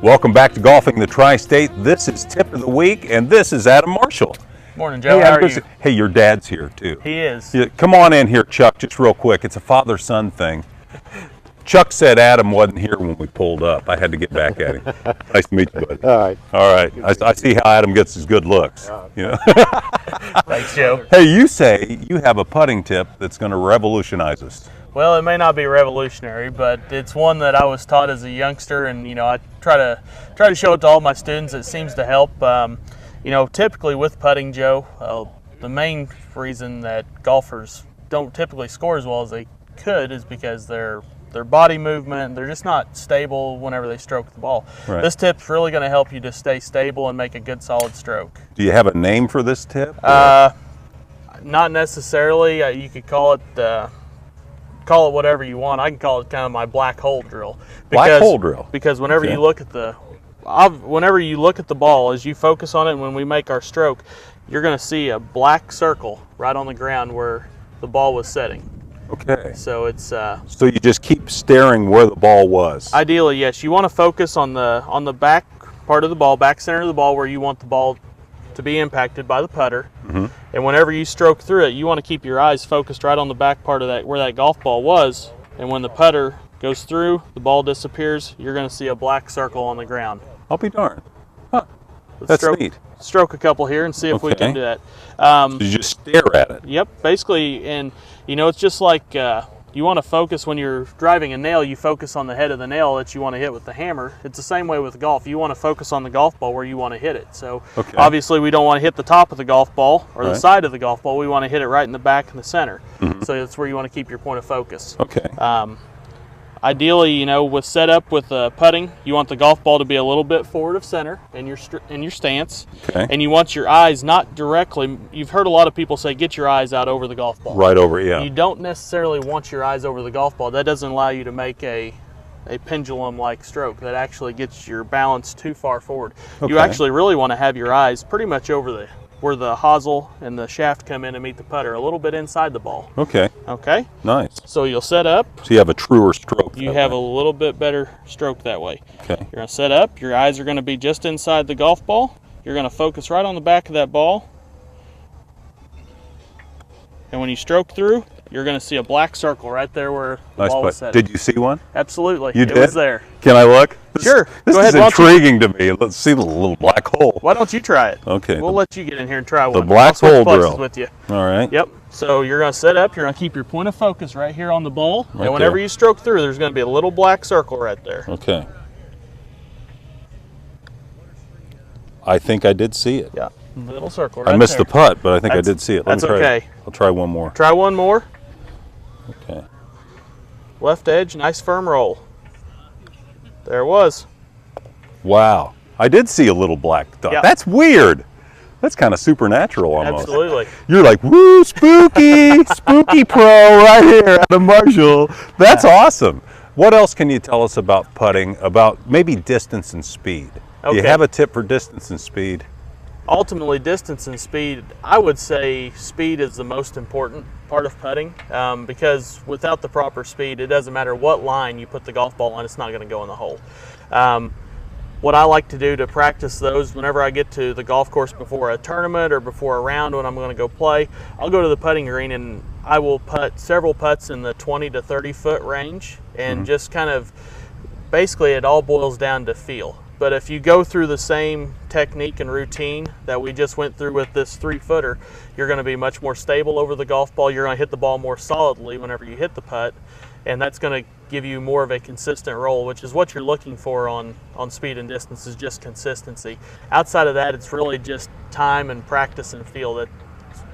Welcome back to Golfing the Tri-State. This is Tip of the Week, and this is Adam Marshall. Morning, Joe. Hey, how are you? Hey, your dad's here, too. He is. Yeah, come on in here, Chuck, just real quick. It's a father-son thing. Chuck said Adam wasn't here when we pulled up. I had to get back at him. Nice to meet you, buddy. All right. All right. I see how Adam gets his good looks. You know? Thanks, Joe. Hey, you say you have a putting tip that's going to revolutionize us. Well, it may not be revolutionary, but it's one that I was taught as a youngster, and I try to show it to all my students. It seems to help. Typically with putting, Joe, the main reason that golfers don't typically score as well as they could is because their body movement, they're just not stable whenever they stroke the ball. Right. This tip's really going to help you to stay stable and make a good solid stroke. Do you have a name for this tip? Not necessarily. You could call it whatever you want. I can call it kind of my black hole drill. Black hole drill. Because whenever Okay. you look at the ball, as you focus on it, when we make our stroke, you're going to see a black circle right on the ground where the ball was setting. Okay. So it's So you just keep staring where the ball was. ideally, yes, you want to focus on the back part of the ball, back center of the ball, where you want the ball to be impacted by the putter. Mm-hmm. And whenever you stroke through it, you want to keep your eyes focused right on the back part of that, where that golf ball was. And when the putter goes through, the ball disappears, you're going to see a black circle on the ground. I'll be darned. Huh. Let's That's neat. Stroke a couple here and see if we Okay. can do that. You just stare at it. Yep, basically, and it's just like you want to focus when you're driving a nail, you focus on the head of the nail that you want to hit with the hammer. It's the same way with golf. You want to focus on the golf ball where you want to hit it. So Okay. obviously we don't want to hit the top of the golf ball or the Right. side of the golf ball. We want to hit it right in the back and the center. Mm-hmm. So that's where you want to keep your point of focus. Okay. Ideally, with setup with putting, you want the golf ball to be a little bit forward of center in your stance. Okay. And you want your eyes not directly. You've heard a lot of people say, get your eyes out over the golf ball. Right over, yeah. You don't necessarily want your eyes over the golf ball. That doesn't allow you to make a pendulum-like stroke. That actually gets your balance too far forward. Okay. You actually really want to have your eyes pretty much over where the hosel and the shaft come in and meet the putter, a little bit inside the ball. Okay. Okay? Nice. So you'll set up. So you have a truer stroke. You that have way. a little bit better stroke that way. Okay. You're going to set up. Your eyes are going to be just inside the golf ball. You're going to focus right on the back of that ball. And when you stroke through, you're going to see a black circle right there where the Nice ball was putt. setting. Did you see one? Absolutely. You it did? was there. Can I look? Sure. This Go is ahead. Why don't you- intriguing to me. Let's see the little black hole. Why don't you try it? Okay. We'll let you get in here and try one. black I'll switch hole places drill. with you. All right. Yep. So you're going to set up. You're going to keep your point of focus right here on the ball. Right and whenever there. you stroke through, there's going to be a little black circle right there. Okay. I think I did see it. Yeah. Little circle right I missed there. the putt, but I think I That's- did see it. Let me that's try okay. it. I'll try one more. Try one more. Okay. Left edge, nice firm roll. There it was. Wow. I did see a little black dot. Yeah. That's weird. That's kind of supernatural almost. Absolutely. You're like, woo, spooky, spooky pro right here, Adam Marshall. That's awesome. What else can you tell us about putting, about maybe distance and speed? Do you Okay. have a tip for distance and speed? Ultimately, distance and speed, I would say speed is the most important part of putting because without the proper speed, it doesn't matter what line you put the golf ball on, it's not going to go in the hole. What I like to do to practice those, whenever I get to the golf course before a tournament or before a round when I'm going to go play, I'll go to the putting green and I will putt several putts in the 20 to 30 foot range and just kind of, basically it all boils down to feel. But if you go through the same technique and routine that we just went through with this 3-footer, you're going to be much more stable over the golf ball. You're going to hit the ball more solidly whenever you hit the putt, and that's going to give you more of a consistent roll, which is what you're looking for on speed and distance, is just consistency. Outside of that, it's really just time and practice and feel.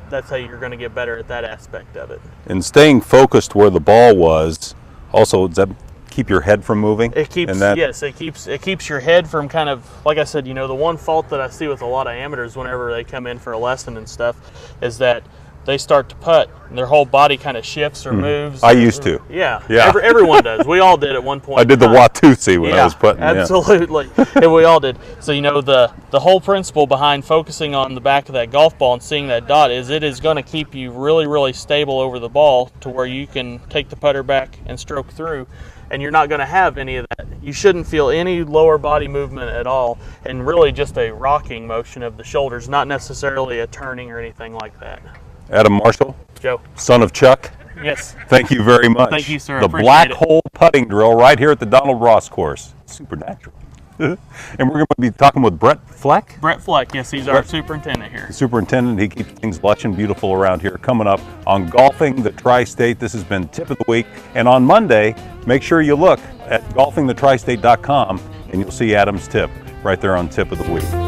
That's how you're going to get better at that aspect of it. And staying focused where the ball was, also, does that keep your head from moving? It keeps, And that, yes, it keeps your head from kind of, like I said, the one fault that I see with a lot of amateurs whenever they come in for a lesson and stuff is that they start to putt, and their whole body kind of shifts or moves. I used to. Yeah. Yeah. Everyone does. We all did at one point. I did the in time. Watusi when I was putting. Yeah. Absolutely. And we all did. So, you know, the whole principle behind focusing on the back of that golf ball and seeing that dot is it is going to keep you really, really stable over the ball to where you can take the putter back and stroke through, and you're not going to have any of that. You shouldn't feel any lower body movement at all, and really just a rocking motion of the shoulders, not necessarily a turning or anything like that. Adam Marshall, Joe. son of Chuck, Yes. thank you very much. Thank you, sir. The Appreciate black it. hole putting drill right here at the Donald Ross course. Supernatural. And we're going to be talking with Brett Fleck, Brett Fleck, yes, he's our superintendent here. superintendent. He keeps things lush and beautiful around here. Coming up on Golfing the Tri-State. This has been Tip of the Week. And on Monday, make sure you look at golfingthetristate.com and you'll see Adam's tip right there on Tip of the Week.